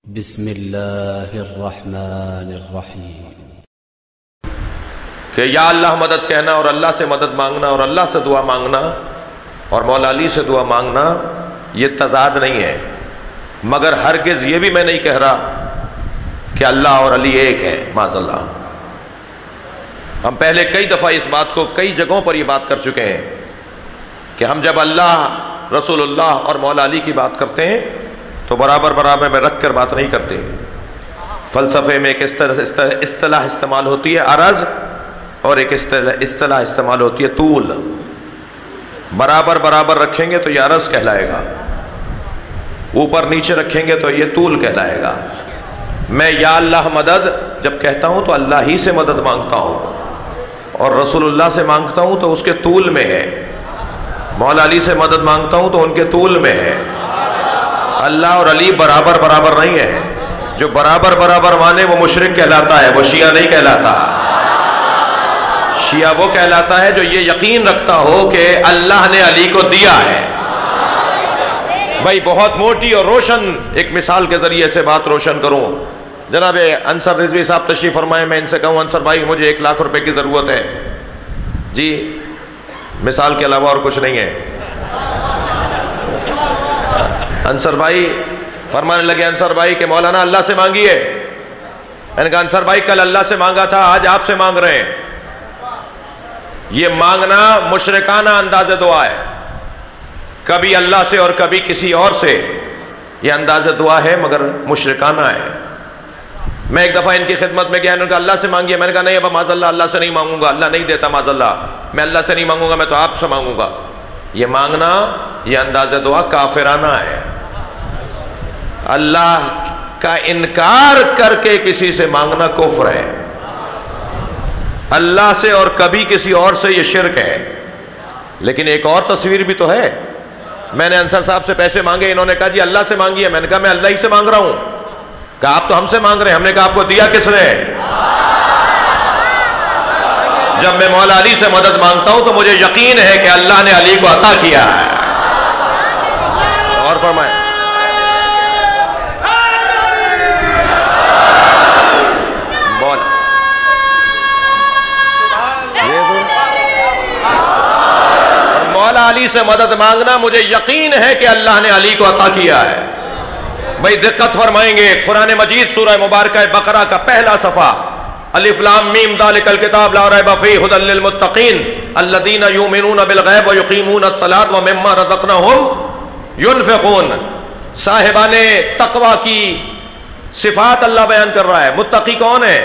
بسم اللہ الرحمن الرحیم کہ یا اللہ مدد کہنا اور اللہ سے مدد مانگنا اور اللہ سے دعا مانگنا اور مولا علی سے دعا مانگنا یہ تضاد نہیں ہے، مگر ہرگز یہ بھی میں نہیں کہہ رہا کہ اللہ اور علی ایک ہے، معاذ اللہ۔ ہم پہلے کئی دفعہ اس بات کو کئی جگہوں پر یہ بات کر چکے ہیں کہ ہم جب اللہ، رسول اللہ اور مولا علی کی بات کرتے ہیں تو برابر برابر میں رکھ کر بات نہیں کرتے۔ فلسفے میں ایک اصطلاح استعمال ہوتی ہے عرض، اور ایک اصطلاح استعمال ہوتی ہے طول۔ برابر برابر رکھیں گے تو یہ عرض کہلائے گا، اوپر نیچے رکھیں گے تو یہ طول کہلائے گا۔ میں یا اللہ مدد جب کہتا ہوں تو اللہ ہی سے مدد مانگتا ہوں، اور رسول اللہ سے مانگتا ہوں تو اس کے طول میں ہے، مولا علی سے مدد مانگتا ہوں تو ان کے طول میں ہے۔ اللہ اور علی برابر برابر نہیں ہے، جو برابر برابر مانے وہ مشرک کہلاتا ہے، وہ شیعہ نہیں کہلاتا۔ شیعہ وہ کہلاتا ہے جو یہ یقین رکھتا ہو کہ اللہ نے علی کو دیا ہے۔ بھائی بہت موٹی اور روشن ایک مثال کے ذریعے سے بات روشن کروں۔ جناب انصر رضوی صاحب تشریف فرمائے، میں ان سے کہوں انصر بھائی مجھے 1 لاکھ روپے کی ضرورت ہے جی، مثال کے علاوہ اور کچھ نہیں ہے۔ انصر بھائی فرمانے لگے، انصر بھائی کہ مولانا اللہ سے مانگیے۔ میں نے کہا انصر بھائی کل اللہ سے مانگا تھا، آج آپ سے مانگ رہے ہیں۔ یہ مانگنا مشرکانہ انداز دعا ہے، کبھی اللہ سے اور کبھی کسی اور سے، یہ انداز دعا ہے مگر مشرکانہ ہے۔ میں ایک دفعہ ان کی خدمت میں گیا، انہوں نے کہا اللہ سے مانگیے۔ میں نے کہا نہیں ابا معاذ اللہ، اللہ سے نہیں مانگوں گا، اللہ نہیں دیتا معاذ اللہ، میں اللہ سے نہیں مانگوں گا، میں تو آپ سے مانگوں گا۔ یہ مانگنا، یہ انداز دعا کافرانہ ہے۔ اللہ کا انکار کر کے کسی سے مانگنا کفر ہے، اللہ سے اور کبھی کسی اور سے یہ شرک ہے۔ لیکن ایک اور تصویر بھی تو ہے۔ میں نے انصر صاحب سے پیسے مانگے، انہوں نے کہا جی اللہ سے مانگیے۔ میں نے کہا میں اللہ ہی سے مانگ رہا ہوں۔ کہا آپ تو ہم سے مانگ رہے ہیں۔ ہم نے کہا آپ کو دیا کس نے؟ جب میں مولا علی سے مدد مانگتا ہوں تو مجھے یقین ہے کہ اللہ نے علی کو عطا کیا ہے۔ اور فرمائیں مولا علی سے مدد مانگنا مجھے یقین ہے کہ اللہ نے علی کو عطا کیا ہے۔ بھئی دقت فرمائیں گے، قرآن مجید سورہ مبارکہ بقرہ کا پہلا صفحہ، الف لام میم ذالک الکتاب لا ریب فیہ ھدی للمتقین الذین یؤمنون بالغیب ویقیمون الصلاۃ ومما رزقناہم ینفقون۔ صاحبان تقوی کی صفات اللہ بیان کر رہا ہے۔ متقی کون ہے؟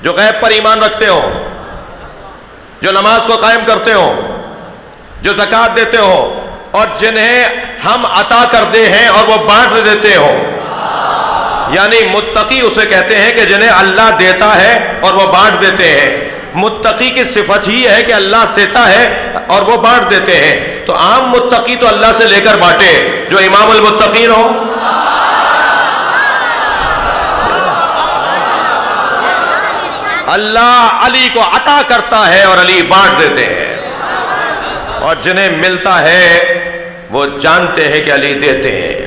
جو غیب پر ایمان رکھتے ہوں، جو نماز کو قائم کرتے ہوں، جو زکوٰۃ دیتے ہو، اور جنہیں ہم عطا کرتے ہیں اور وہ بانٹ دیتے ہو۔ یعنی متقی اسے کہتے ہیں کہ جنہیں اللہ دیتا ہے اور وہ بانٹ دیتے ہیں۔ متقی کی صفت ہی ہے کہ اللہ دیتا ہے اور وہ بانٹ دیتے ہیں۔ تو عام متقی تو اللہ سے لے کر بانٹے، جو امام المتقین ہو۔ اللہ علی کو عطا کرتا ہے اور علی بانٹ دیتے ہیں، اور جنہیں ملتا ہے وہ جانتے ہیں کہ علی دیتے ہیں۔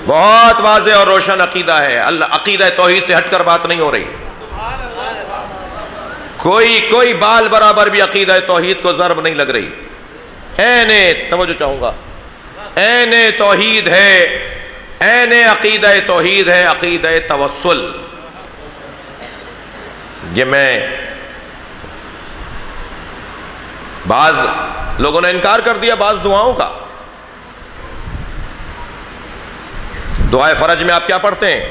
بہت واضح اور روشن عقیدہ ہے۔ اللہ عقیدہ توحید سے ہٹ کر بات نہیں ہو رہی۔ کوئی بال برابر بھی عقیدہ توحید کو ضرب نہیں لگ رہی۔ عین توجہ چاہوں گا، عین توحید ہے، عین عقیدہ توحید ہے، عقیدہ توسل۔ یہ میں بعض لوگوں نے انکار کر دیا بعض دعاؤں کا۔ دعائے فرج میں آپ کیا پڑھتے ہیں؟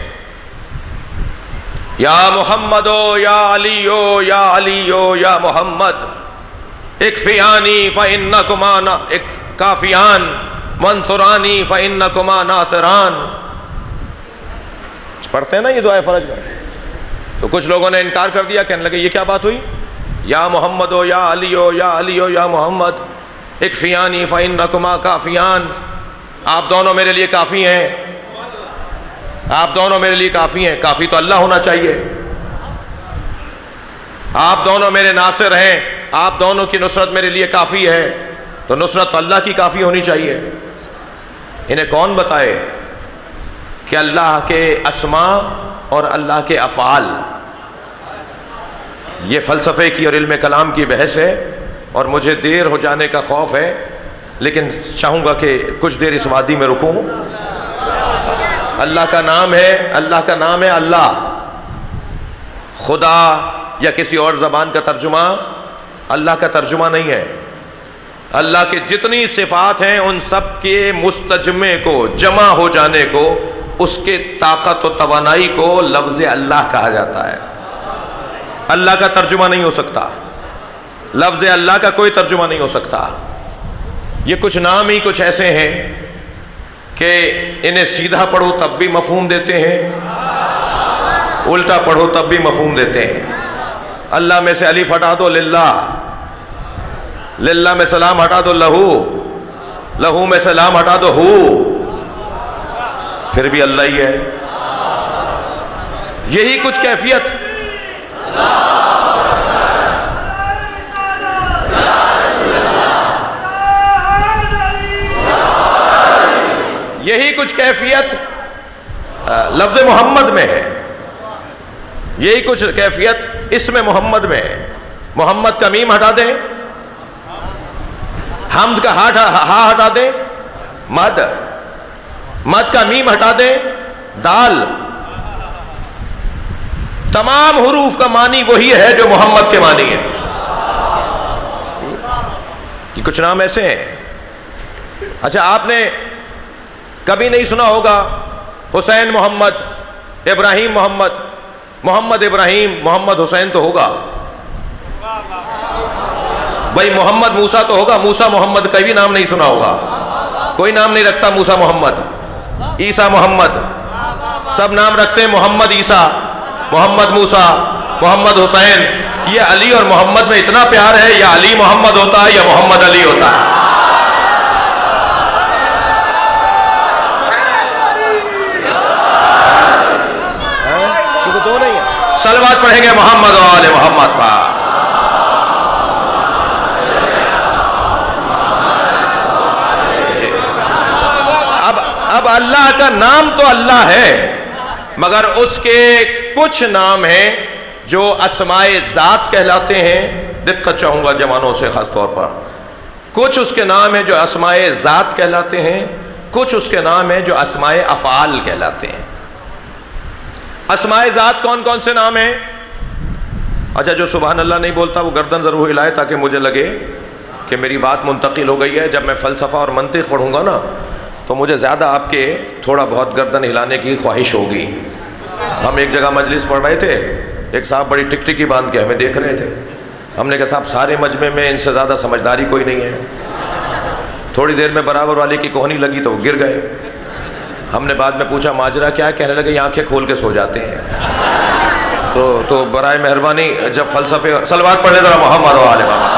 یا محمد یا علی یا علی یا محمد اکفیانی فإنکما کافیان منصرانی فإنکما ناصران۔ پڑھتے ہیں نا یہ دعائے فرج میں؟ تو کچھ لوگوں نے انکار کر دیا، کہنے لگے یہ کیا بات ہوئی؟ یا محمد یا علی یا علی یا محمد اکفیانی فإنکما کافیان، آپ دونوں میرے لیے کافی ہیں، آپ دونوں میرے لیے کافی ہیں۔ کافی تو اللہ ہونا چاہیے۔ آپ دونوں میرے ناصر ہیں، آپ دونوں کی نصرت میرے لیے کافی ہے، تو نصرت تو اللہ کی کافی ہونی چاہیے۔ انہیں کون بتائے کہ اللہ کے اسماء اور اللہ کے افعال، یہ فلسفے کی اور علم کلام کی بحث ہے، اور مجھے دیر ہو جانے کا خوف ہے، لیکن چاہوں گا کہ کچھ دیر اس وادی میں رکوں۔ اللہ کا نام ہے اللہ، خدا یا کسی اور زبان کا ترجمہ اللہ کا ترجمہ نہیں ہے۔ اللہ کے جتنی صفات ہیں ان سب کے مستجمع کو، جمع ہو جانے کو، اس کے طاقت و توانائی کو لفظ اللہ کہا جاتا ہے۔ اللہ کا ترجمہ نہیں ہو سکتا، لفظ اللہ کا کوئی ترجمہ نہیں ہو سکتا۔ یہ کچھ نام ہی کچھ ایسے ہیں کہ انہیں سیدھا پڑھو تب بھی مفہوم دیتے ہیں، الٹا پڑھو تب بھی مفہوم دیتے ہیں۔ اللہ میں سے الف ہٹا دو للہ، للہ میں سلام ہٹا دو لہو، لہو میں سلام ہٹا دو ہو، پھر بھی اللہ ہی ہے۔ یہی کچھ کیفیت لفظ محمد میں ہے، یہی کچھ کیفیت اسم محمد میں ہے۔ محمد کا میم ہٹا دیں، حمد کا ہا ہٹا دیں، مد، مد کا میم ہٹا دیں، دال، تمام حروف کا معنی وہی ہے جو محمد کے معنی ہے۔ یہ کچھ نام ایسے ہیں۔ اچھا، آپ نے کبھی نہیں سنا ہوگا حسین محمد، ابراہیم محمد، محمد ابراہیم، محمد حسین تو ہوگا بھائی، محمد موسیٰ تو ہوگا، موسیٰ محمد کا بھی نام نہیں سنا ہوگا، کوئی نام نہیں رکھتا موسیٰ محمد، عیسیٰ محمد، سب نام رکھتے ہیں محمد عیسیٰ، محمد موسیٰ، محمد حسین۔ یہ علی اور محمد میں اتنا پیار ہے، یا علی محمد ہوتا ہے یا محمد علی ہوتا ہے۔ دو نہیں ہے، صلوات پڑھیں گے محمد و آل محمد پر۔ اب اللہ کا نام تو اللہ ہے، مگر اس کے کچھ نام ہیں جو اسماء ذات کہلاتے ہیں۔ دقت چاہوں گا جوانوں سے خاص طور پر، کچھ اس کے نام ہیں جو اسماء ذات کہلاتے ہیں، کچھ اس کے نام ہیں جو اسماء افعال کہلاتے ہیں۔ اسماء ذات کون کون سے نام ہیں؟ اچھا، جو سبحان اللہ نہیں بولتا وہ گردن ضرور ہلائے تاکہ مجھے لگے کہ میری بات منتقل ہو گئی ہے۔ جب میں فلسفہ اور منطق پڑھوں گا نا تو مجھے زیادہ آپ کے تھوڑا بہت گردن ہلانے کی خواہش ہوگی۔ ہم ایک جگہ مجلس پڑھ رہے تھے، ایک صاحب بڑی ٹک ٹکی باندھ کے ہمیں دیکھ رہے تھے۔ ہم نے کہا صاحب سارے مجمع میں ان سے زیادہ سمجھداری کوئی نہیں ہے۔ تھوڑی دیر میں برابر والے کی کوہنی لگی تو وہ گر گئے۔ ہم نے بعد میں پوچھا ماجرا کیا ہے، کہنے لگے یہ آنکھیں کھول کے سو جاتے ہیں۔ تو برائے مہربانی جب فلسفے، صلوات پڑھنے ذرا محمد و آل محمد۔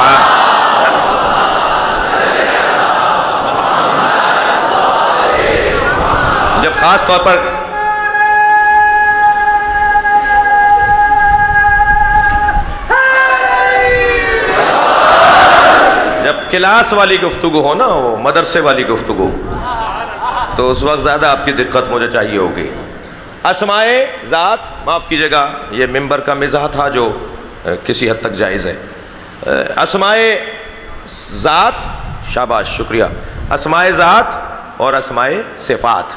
جب خاص طور پر جب کلاس والی گفتگو ہو نا، وہ مدرسے والی گفتگو، تو اس وقت زیادہ آپ کی دقت مجھے چاہیے ہوگی۔ اسماء ذات، معاف کیجیے گا یہ ممبر کا مزاح تھا جو کسی حد تک جائز ہے۔ اسماء ذات، شاباش، شکریہ۔ اسماء ذات اور اسماء صفات۔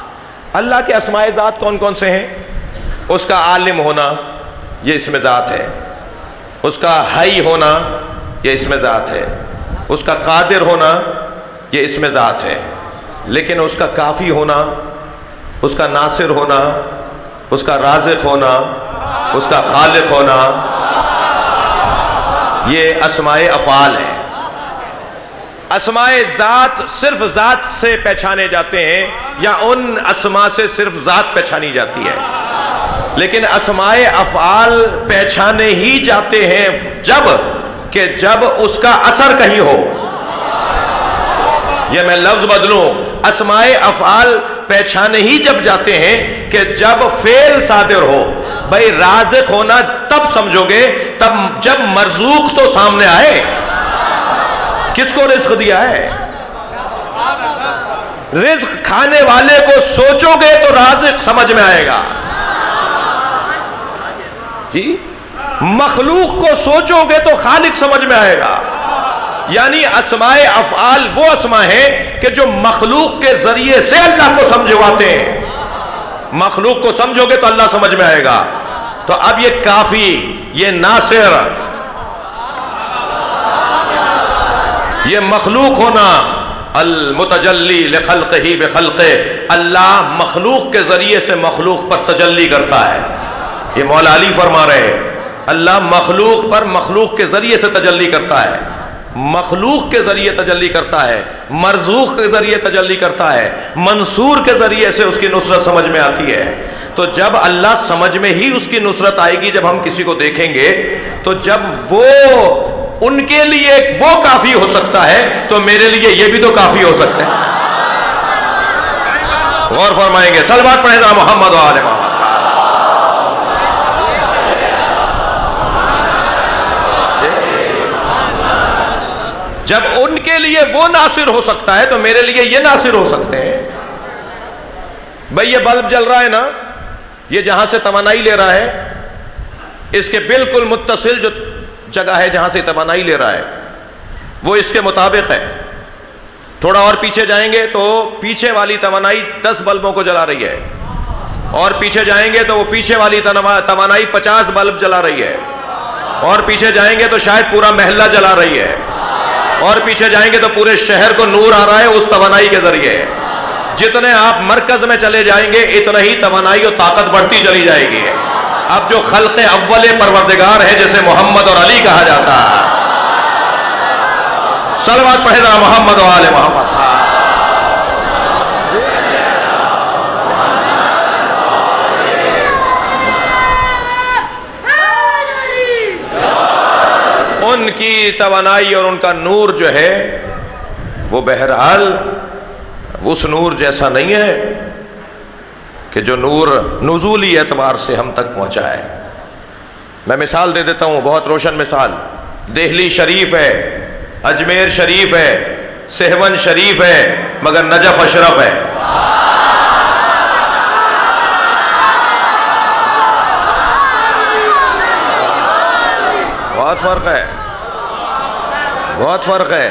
اللہ کے اسماء ذات کون کون سے ہیں؟ اس کا عالم ہونا، یہ اسم ذات ہے۔ اس کا حی ہونا، یہ اسم ذات ہے۔ اس کا قادر ہونا، یہ اسم ذات ہے۔ لیکن اس کا کافی ہونا، اس کا ناصر ہونا، اس کا رازق ہونا، اس کا خالق ہونا، یہ اسماء افعال ہیں۔ اسماء ذات صرف ذات سے پہچانے جاتے ہیں، یا ان اسماء سے صرف ذات پہچانی جاتی ہے۔ لیکن اسماء افعال پہچانے ہی جاتے ہیں جب اس کا اثر کہیں ہو۔ یہ میں لفظ بدلوں، اسماء افعال پہچانے ہی جب جاتے ہیں کہ جب فعل صادر ہو۔ بھائی رازق ہونا تب سمجھو گے جب مرزوق تو سامنے آئے۔ کس کو رزق دیا ہے؟ رزق کھانے والے کو سوچو گے تو رازق سمجھ میں آئے گا جی، مخلوق کو سوچو گے تو خالق سمجھ میں آئے گا. یعنی اسماء افعال وہ اسماء ہیں کہ جو مخلوق کے ذریعے سے اللہ کو سمجھواتے ہیں. مخلوق کو سمجھو گے تو اللہ سمجھ میں آئے گا. تو اب یہ کافی، یہ ناصر، یہ مخلوق ہونا، المتجلی لخلقہ بخلقہ، اللہ مخلوق کے ذریعے سے مخلوق پر تجلی کرتا ہے. یہ مولا علی فرما رہے ہیں اللہ مخلوق پر مخلوق کے ذریعے سے تجلی کرتا ہے، مخلوق کے ذریعے تجلی کرتا ہے، مرزوق کے ذریعے تجلی کرتا ہے، منصور کے ذریعے سے اس کی نصرت سمجھ میں آتی ہے. تو جب اللہ سمجھ میں ہی اس کی نصرت آئے گی جب ہم کسی کو دیکھیں گے، تو جب وہ ان کے لیے وہ کافی ہو سکتا ہے تو میرے لیے یہ بھی تو کافی ہو سکتا ہے. غور فرمائیں گے، صلوات پڑھیں ذرا محمد و آل محمد. جب ان کے لیے وہ ناصر ہو سکتا ہے تو میرے لیے یہ ناصر ہو سکتے ہیں. بھئی یہ بلب جل رہا ہے نا، یہ جہاں سے توانائی لے رہا ہے، اس کے بالکل متصل جو جگہ ہے جہاں سے توانائی لے رہا ہے وہ اس کے مطابق ہے. تھوڑا اور پیچھے جائیں گے تو پیچھے والی توانائی 10 بلبوں کو جلا رہی ہے، اور پیچھے جائیں گے تو وہ پیچھے والی توانائی 50 بلب جلا رہی ہے، اور پیچھے جائیں گے تو شاید پورا محلہ جلا رہی ہے، اور پیچھے جائیں گے تو پورے شہر کو نور آ رہا ہے اس توانائی کے ذریعے. جتنے آپ مرکز میں چلے جائیں گے اتنا ہی توانائی اور طاقت بڑھتی چلی جائے گی. اب جو خلق اول پروردگار ہے جسے محمد اور علی کہا جاتا ہے، صلوات پڑھے ذرا محمد و آل محمد. ان کی توانائی اور ان کا نور جو ہے وہ بہرحال اس نور جیسا نہیں ہے کہ جو نور نزولی اعتبار سے ہم تک پہنچا ہے. میں مثال دے دیتا ہوں، بہت روشن مثال. دہلی شریف ہے، اجمیر شریف ہے، سہون شریف ہے، مگر نجف اشرف ہے. بہت فرق ہے، بہت فرق ہے.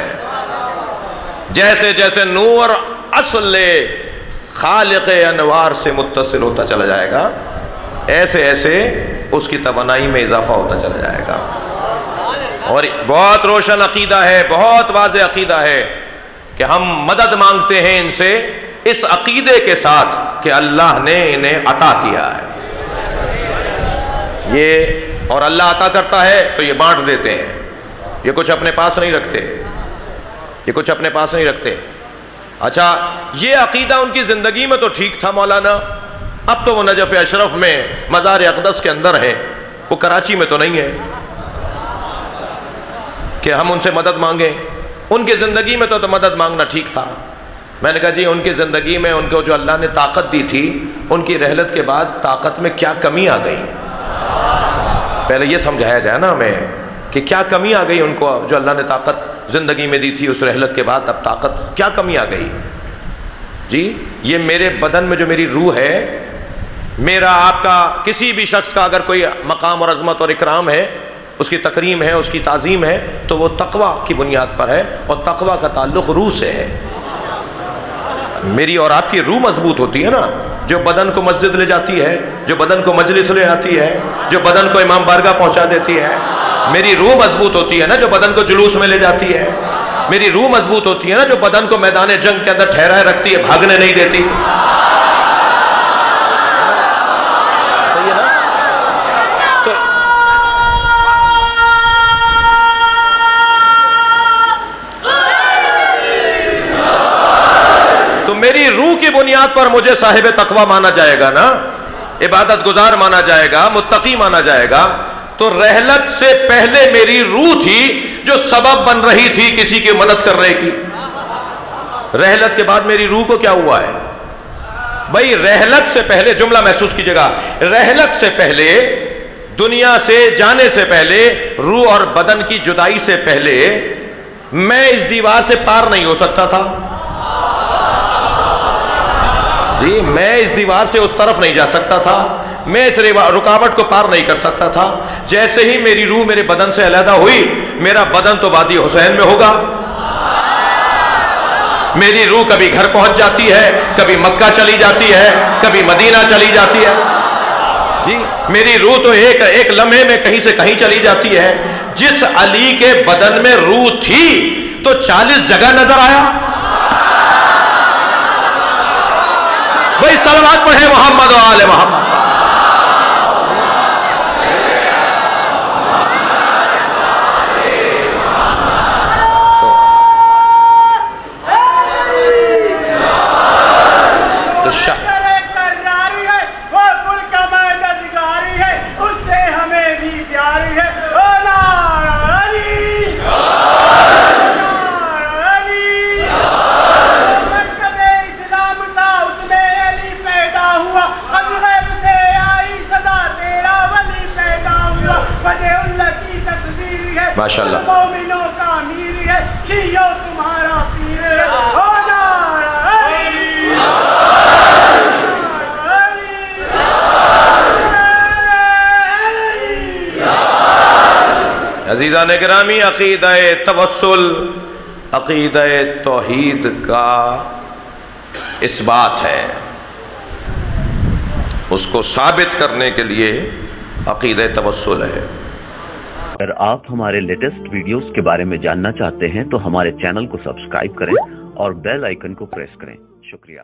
جیسے جیسے نور اصل خالق انوار سے متصل ہوتا چلا جائے گا، ایسے ایسے اس کی توانائی میں اضافہ ہوتا چلا جائے گا. اور بہت روشن عقیدہ ہے، بہت واضح عقیدہ ہے کہ ہم مدد مانگتے ہیں ان سے اس عقیدے کے ساتھ کہ اللہ نے انہیں عطا کیا ہے یہ، اور اللہ عطا کرتا ہے تو یہ بانٹ دیتے ہیں. یہ کچھ اپنے پاس نہیں رکھتے، یہ کچھ اپنے پاس نہیں رکھتے. اچھا یہ عقیدہ ان کی زندگی میں تو ٹھیک تھا مولانا، اب تو وہ نجف اشرف میں مزار اقدس کے اندر ہے، وہ کراچی میں تو نہیں ہے کہ ہم ان سے مدد مانگیں. ان کی زندگی میں تو مدد مانگنا ٹھیک تھا. میں نے کہا جی ان کی زندگی میں ان کو جو اللہ نے طاقت دی تھی، ان کی رحلت کے بعد طاقت میں کیا کمی آ گئی؟ پہلے یہ سمجھایا جائے نا ہمیں کہ کیا کمی آ گئی ان کو، جو اللہ نے طاقت زندگی میں دی تھی اس رحلت کے بعد اب طاقت کیا کمی آ گئی؟ جی یہ میرے بدن میں جو میری روح ہے، میرا آپ کا کسی بھی شخص کا اگر کوئی مقام اور عظمت اور اکرام ہے، اس کی تکریم ہے، اس کی تعظیم ہے، تو وہ تقویٰ کی بنیاد پر ہے، اور تقویٰ کا تعلق روح سے ہے. میری اور آپ کی روح مضبوط ہوتی ہے نا، جو بدن کو مسجد لے جاتی ہے، جو بدن کو مجلس لے آتی ہے، جو بدن کو امام بارگاہ پہنچا دیتی ہے. میری روح مضبوط ہوتی ہے نا جو بدن کو جلوس میں لے جاتی ہے. میری روح مضبوط ہوتی ہے نا جو بدن کو میدان جنگ کے اندر ٹھہرائے رکھتی ہے، بھاگنے نہیں دیتی. صحیح ہے نا؟ تو میری روح کی بنیاد پر مجھے صاحب تقویٰ مانا جائے گا نا، عبادت گزار مانا جائے گا، متقی مانا جائے گا. تو رحلت سے پہلے میری روح تھی جو سبب بن رہی تھی کسی کی مدد کرنے کی. رحلت کے بعد میری روح کو کیا ہوا ہے؟ بھائی رحلت سے پہلے، جملہ محسوس کیجئے گا، رحلت سے پہلے، دنیا سے جانے سے پہلے، روح اور بدن کی جدائی سے پہلے میں اس دیوار سے پار نہیں ہو سکتا تھا. جی میں اس دیوار سے اس طرف نہیں جا سکتا تھا، میں اس رکاوٹ کو پار نہیں کر سکتا تھا. جیسے ہی میری روح میرے بدن سے علیحدہ ہوئی، میرا بدن تو وادی حسین میں ہوگا. میری روح کبھی گھر پہنچ جاتی ہے، کبھی مکہ چلی جاتی ہے، کبھی مدینہ چلی جاتی ہے. جی میری روح تو ایک لمحے میں کہیں سے کہیں چلی جاتی ہے. جس علی کے بدن میں روح تھی تو 40 جگہ نظر آیا. بھائی صلوات پڑھے محمد و آل محمد. تو ماشاء اللہ مومنوں کا امیر ہے، شیعوں تمہارا پیر ہے. عزیزان گرامی، عقیدہ توسل عقیدہ توحید کا اس بات ہے. اس کو ثابت کرنے کے لیے عقیدہ توسل ہے. اگر آپ ہمارے لیٹسٹ ویڈیوز کے بارے میں جاننا چاہتے ہیں تو ہمارے چینل کو سبسکرائب کریں اور بیل آئیکن کو پریس کریں. شکریہ.